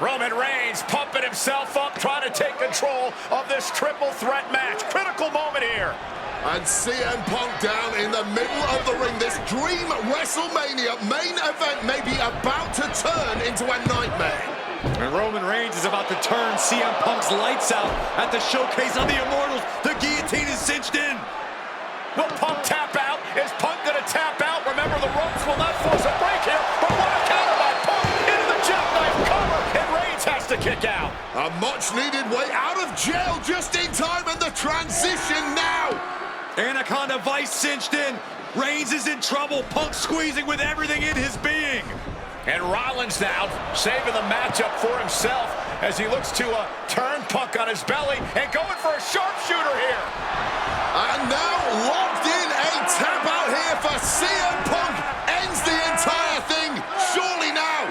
Roman Reigns pumping himself up, trying to take control of this triple threat match. Critical moment here. And CM Punk down in the middle of the ring. This dream Wrestlemania main event may be about to turn into a nightmare. And Roman Reigns is about to turn CM Punk's lights out at the showcase of the Immortals. The guillotine is cinched in. Will Punk tap out? Is Punk going to tap out? Remember, the ropes will not force a break here. But what a counter by Punk into the jackknife cover. And Reigns has to kick out. A much-needed way out of jail just in time, and the transition now. Anaconda Vice cinched in. Reigns is in trouble. Punk squeezing with everything in his being. And Rollins now saving the matchup for himself as he looks to turn Punk on his belly and going for a sharpshooter here. And now locked in, a tap out here for CM Punk. Ends the entire thing, surely now.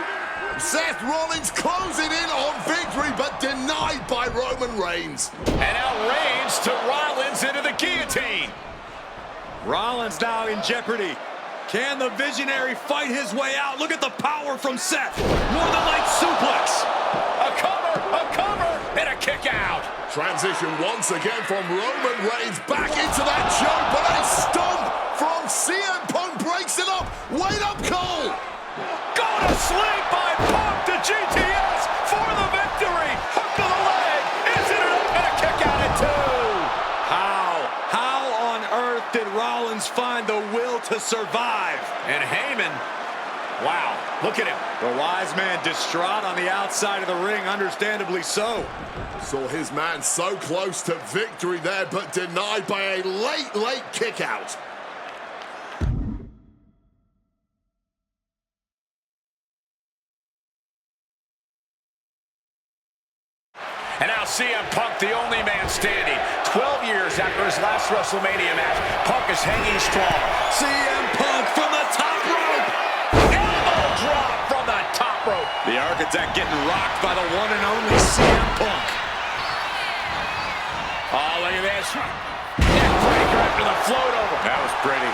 Seth Rollins closing in on victory, but denied by Roman Reigns. And now Reigns to Rollins into the guillotine. Rollins now in jeopardy. Can the visionary fight his way out? Look at the power from Seth. Northern Light suplex. A cover, and a kick out. Transition once again from Roman Reigns back into that choke, but a stomp from CM Punk breaks it up. Wait up, Cole. Go to sleep by Punk to GTS for the victory. Hook to the leg. Is it enough? And a kick out at two. How on earth did Rollins find the will to survive? And Heyman, wow, look at him. The wise man distraught on the outside of the ring, understandably so. Saw his man so close to victory there, but denied by a late kick out. And now CM Punk, the only man standing. 12 years after his last WrestleMania match, Punk is hanging strong. CM Punk from the top rope. Elbow drop from the top rope. The architect getting rocked by the one and only CM Punk. Oh, look at this. Neckbreaker after the float over. That was pretty.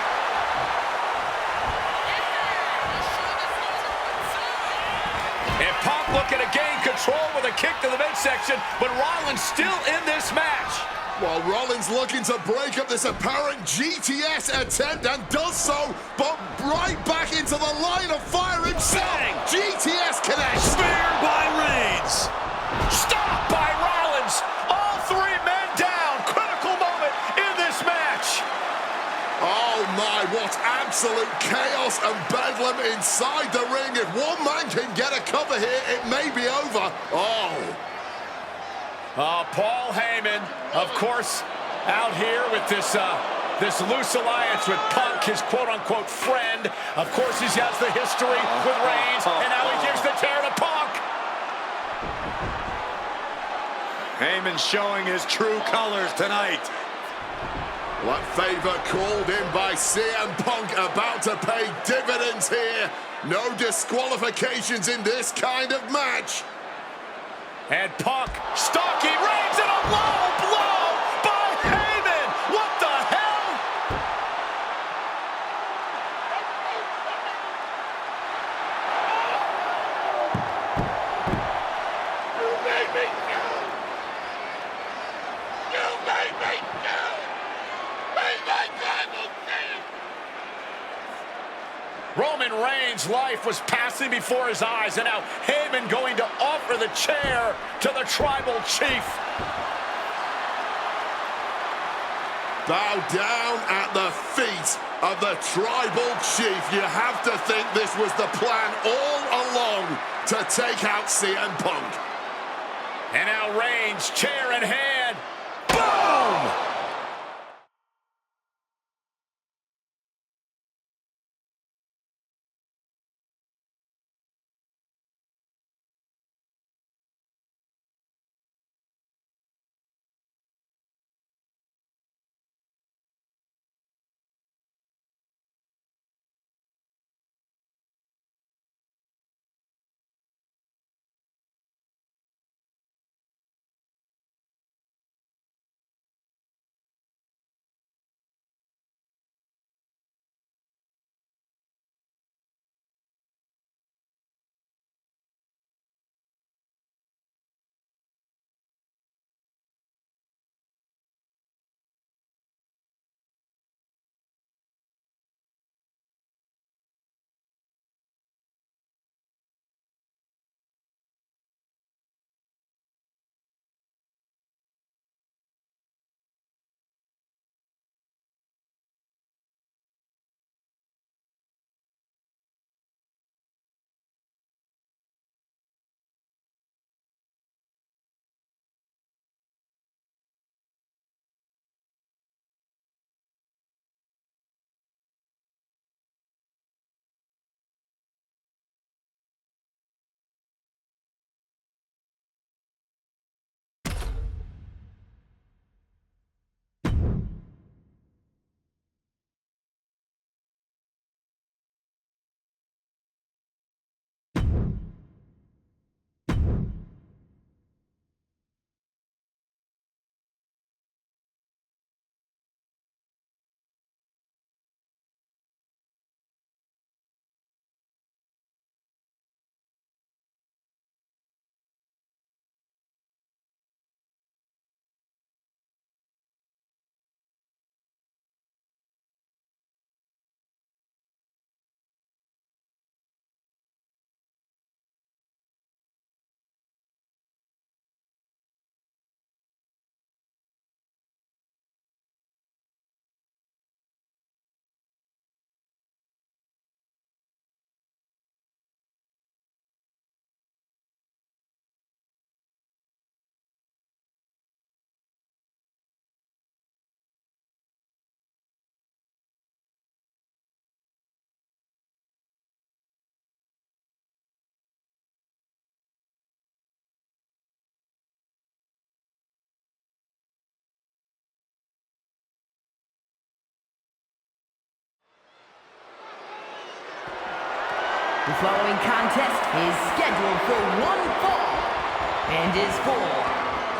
And Punk looking to gain control with a kick to the midsection, but Rollins still in this match. While Rollins looking to break up this apparent GTS attempt, and does so, but right back into the line of fire himself. Bang. GTS connects. Spear by Reigns. Stop by Rollins. All three men down. Critical moment in this match. Oh my, what absolute chaos and bedlam inside the ring. If one man can get a cover here, it may be over. Paul Heyman, of course, out here with this loose alliance with Punk, his quote-unquote friend. Of course, he has the history with Reigns, and now he gives the tear to Punk. Heyman showing his true colors tonight. What favor called in by CM Punk about to pay dividends here. No disqualifications in this kind of match. And Punk stalking Reigns, and a low blow by Heyman. What the hell? You made me go. You made me go. Made my tribal chief. Roman Reigns' life was passing before his eyes, and now Heyman going to offer the chair to the tribal chief. Bow down at the feet of the tribal chief. You have to think this was the plan all along to take out CM Punk. And now Reigns, chair in hand. Boom! The following contest is scheduled for one fall and is for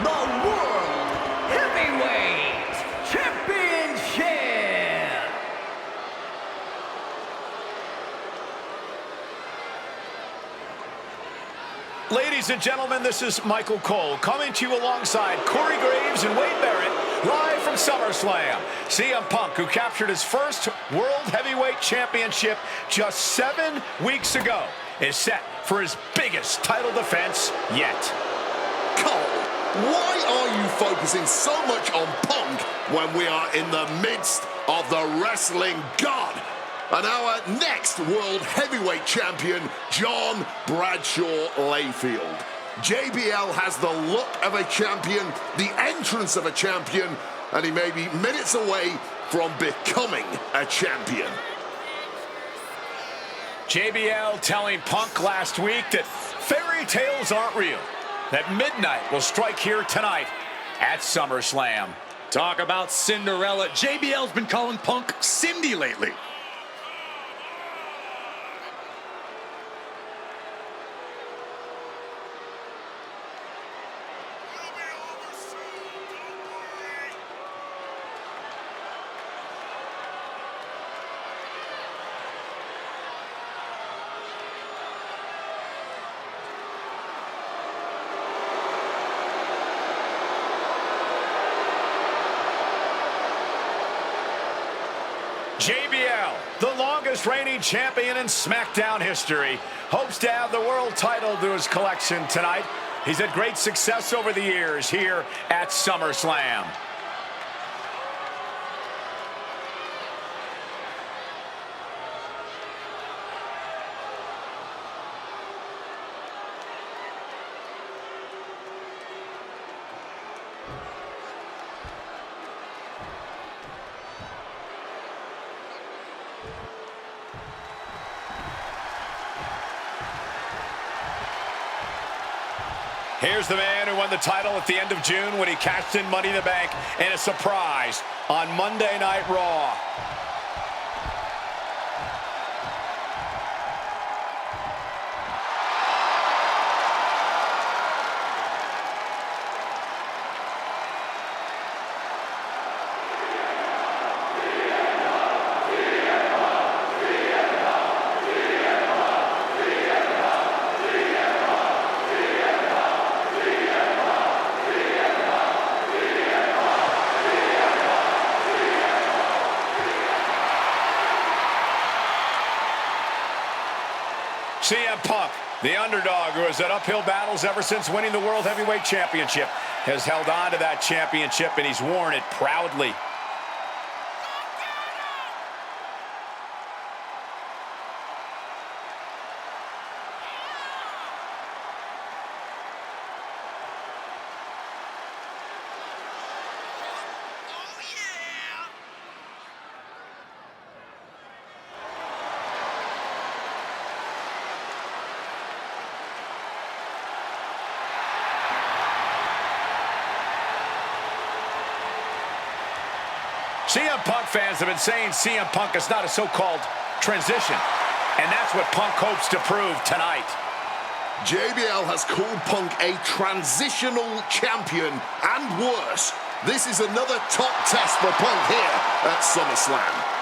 the World Heavyweight Championship. Ladies and gentlemen, this is Michael Cole coming to you alongside Corey Graves and Wade Barrett, live from SummerSlam. CM Punk, who captured his first World Heavyweight Championship just 7 weeks ago, is set for his biggest title defense yet. Cole, why are you focusing so much on Punk when we are in the midst of the wrestling god? And our next World Heavyweight Champion, John Bradshaw Layfield. JBL has the look of a champion, the entrance of a champion, and he may be minutes away from becoming a champion. JBL telling Punk last week that fairy tales aren't real, that midnight will strike here tonight at SummerSlam. Talk about Cinderella. JBL's been calling Punk Cindy lately. JBL, the longest reigning champion in SmackDown history, hopes to add the world title to his collection tonight. He's had great success over the years here at SummerSlam. Here's the man who won the title at the end of June when he cashed in Money in the Bank in a surprise on Monday Night Raw. CM Punk, the underdog who has had uphill battles ever since winning the World Heavyweight Championship, has held on to that championship and he's worn it proudly. CM Punk fans have been saying CM Punk is not a so-called transition, and that's what Punk hopes to prove tonight. JBL has called Punk a transitional champion, and worse. This is another top test for Punk here at SummerSlam.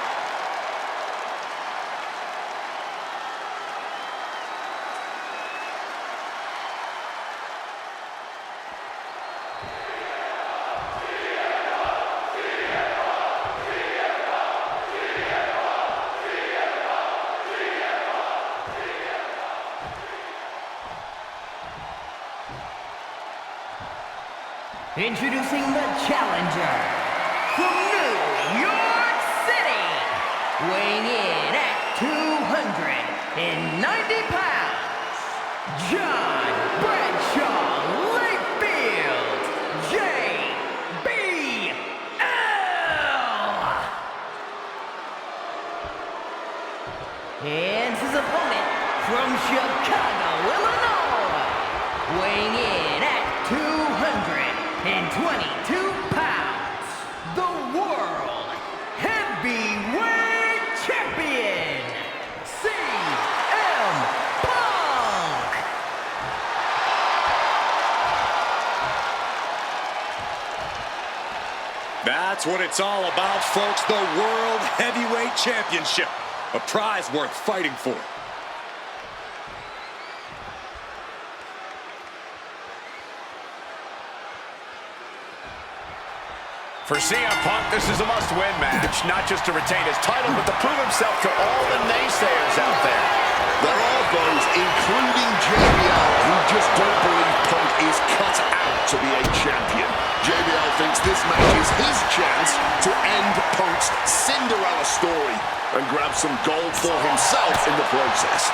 Introducing the challenger from New York City, weighing in at 290 pounds, John Bradshaw Layfield, JBL. And his opponent from Chicago, Illinois, weighing in at 222 pounds, the World Heavyweight Champion, CM That's what it's all about, folks. The World Heavyweight Championship. A prize worth fighting for. For CM Punk, this is a must-win match, not just to retain his title, but to prove himself to all the naysayers out there. There are those, including JBL, who just don't believe Punk is cut out to be a champion. JBL thinks this match is his chance to end Punk's Cinderella story and grab some gold for himself in the process.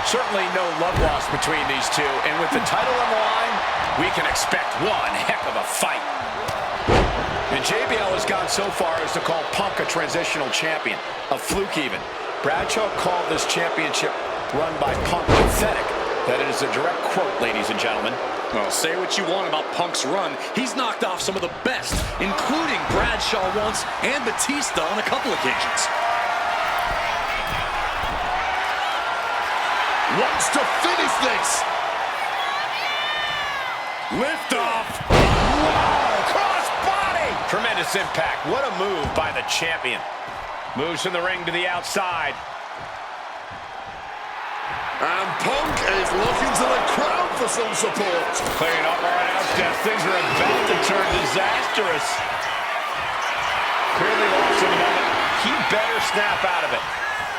Certainly no love lost between these two, and with the title on the line, we can expect one heck of a fight. And JBL has gone so far as to call Punk a transitional champion, a fluke even. Bradshaw called this championship run by Punk pathetic. That is a direct quote, ladies and gentlemen. Well, say what you want about Punk's run. He's knocked off some of the best, including Bradshaw once and Batista on a couple occasions. Wants to finish this. Lift off. Wow, cross body. Tremendous impact. What a move by the champion. Moves from the ring to the outside. And Punk is looking to the crowd for some support. Clearing up our announce desk. Things are about to turn disastrous. Clearly lost in a moment. He better snap out of it.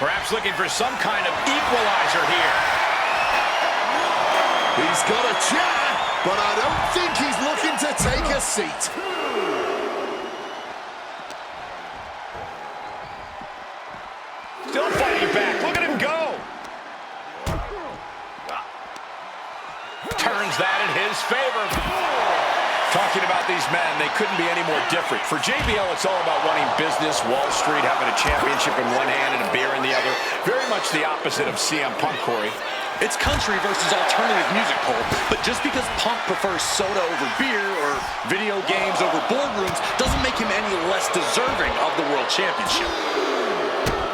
Perhaps looking for some kind of equalizer here. He's got a chair, but I don't think he's looking to take a seat. Still fighting back. Look at him go. Turns that in his favor. Talking about these men, they couldn't be any more different. For JBL, it's all about running business, Wall Street, having a championship in one hand and a beer in the other. Very much the opposite of CM Punk, Corey. It's country versus alternative music, Cole. But just because Punk prefers soda over beer or video games over boardrooms doesn't make him any less deserving of the World Championship.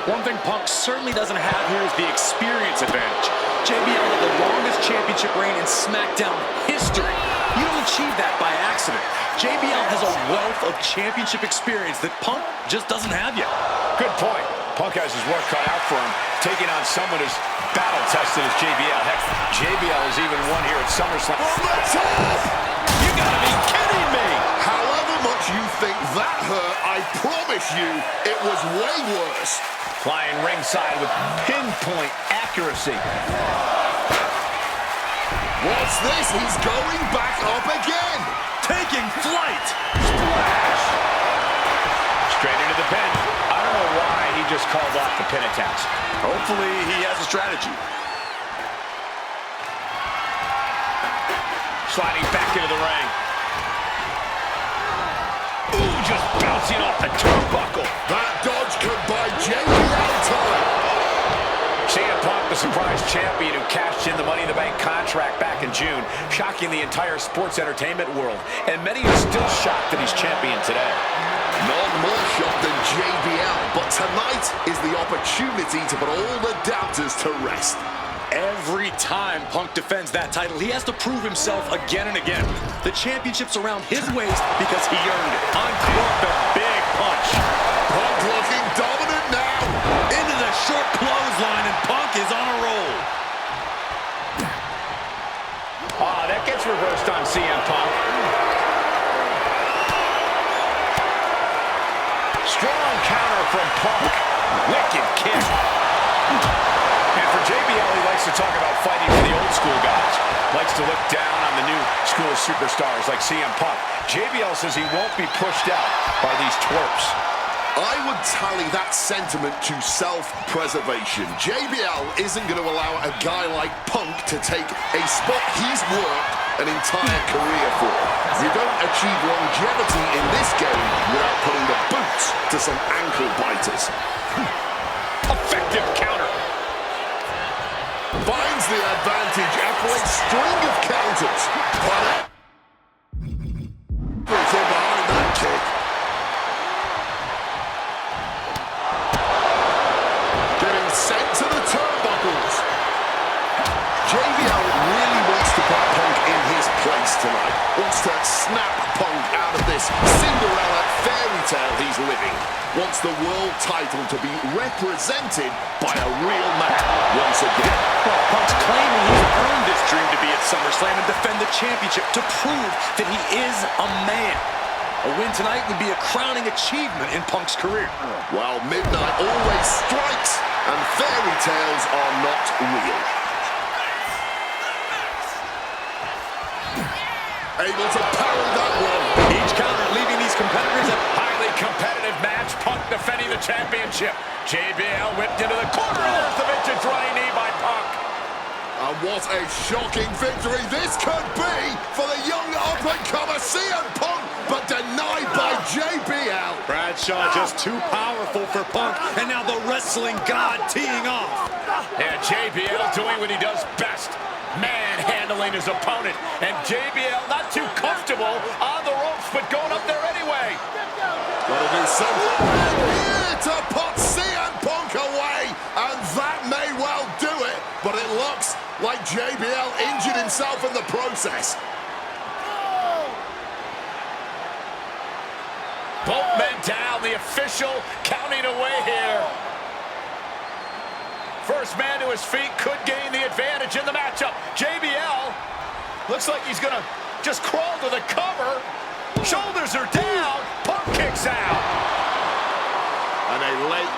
One thing Punk certainly doesn't have here is the experience advantage. JBL had the longest championship reign in SmackDown history. You don't achieve that by accident. JBL has a wealth of championship experience that Punk just doesn't have yet. Good point. Punk has his work cut out for him, taking on someone as battle-tested as JBL. Heck, JBL has even won here at SummerSlam. On the top! You gotta be kidding me! However much you think that hurt, I promise you it was way worse. Flying ringside with pinpoint accuracy. What's this? He's going back up again. Taking flight! Splash! Straight into the pin. I don't know why he just called off the pin attempts. Hopefully he has a strategy. Sliding back into the ring. Ooh, just bouncing off the turnbuckle. That dodge could buy JBL time. CM Punk, the surprise champion who cashed in the Money in the Bank contract back in June, shocking the entire sports entertainment world. And many are still shocked that he's champion today. None more shocked than JBL, but tonight is the opportunity to put all the doubters to rest. Every time Punk defends that title, he has to prove himself again and again. The championship's around his waist because he earned it. Uncorked a big punch. Punk looking dominant now. Into the short clothesline, and Punk is on a roll. That gets reversed on CM Punk. Strong counter from Punk. Wicked kick. And for JBL, he likes to talk about fighting for the old school guys. Likes to look down on the new school superstars like CM Punk. JBL says he won't be pushed out by these twerps. I would tally that sentiment to self-preservation. JBL isn't going to allow a guy like Punk to take a spot he's worked an entire career for. You don't achieve longevity in this game without putting the boots to some ankle biters. Effective counter. Finds the advantage after a string of counters. But everything behind that kick. Getting sent to the turnbuckles. JBL really wants to put Punk in his place tonight. Wants to snap Punk out of this Cinderella fairy title to be represented by a real man once again. Well, Punk's claiming he's earned this dream to be at SummerSlam and defend the championship to prove that he is a man. A win tonight would be a crowning achievement in Punk's career. Well, midnight always strikes, and fairy tales are not real. Able to parry that one. Each counter leaving these competitors a Highly competitive match. Punk defending the championship. JBL whipped into the corner. There's the vintage running knee by Punk. And what a shocking victory this could be for the young up-and-comer CM Punk, but denied by JBL. Bradshaw just too powerful for Punk, and now the wrestling god teeing off. And JBL doing what he does best. Manhandling his opponent. And JBL not too comfortable on the ropes, but going up there anyway. Gotta do something here to put CM Punk away, and that may well do it, but it looks like JBL injured himself in the process. Both men down, the official counting away here. First man to his feet could gain the advantage in the matchup. JBL looks like he's gonna just crawl to the cover. Shoulders are down, Punk kicks out. And a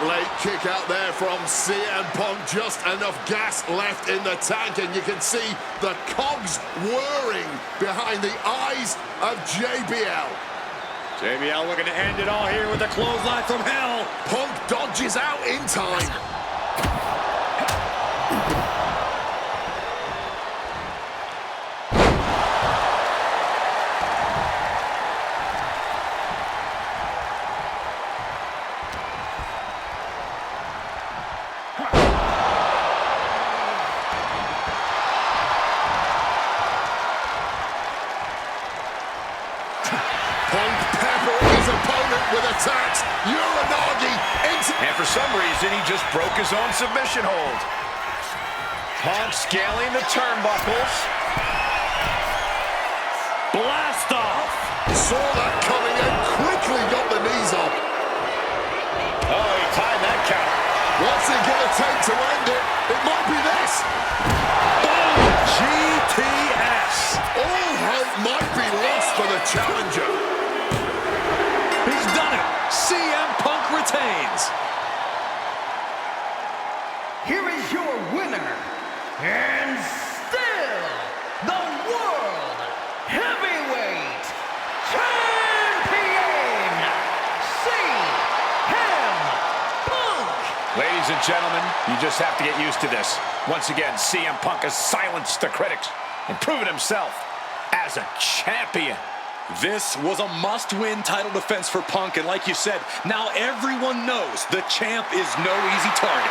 late kick out there from CM Punk. Just enough gas left in the tank, and you can see the cogs whirring behind the eyes of JBL. JBL looking to end it all here with a clothesline from hell. Punk dodges out in time. With attacks, Uranagi into... And for some reason, he just broke his own submission hold. Punk scaling the turnbuckles. Blast off! Saw that coming and quickly got the knees up. Oh, he timed that count. What's it gonna take to end it? It might be this. Boom! GTS! All hope might be lost for the challenger. He's done it! CM Punk retains! Here is your winner, and still the World Heavyweight Champion, CM Punk! Ladies and gentlemen, you just have to get used to this. Once again, CM Punk has silenced the critics and proven himself as a champion. This was a must-win title defense for Punk, and like you said, now everyone knows the champ is no easy target.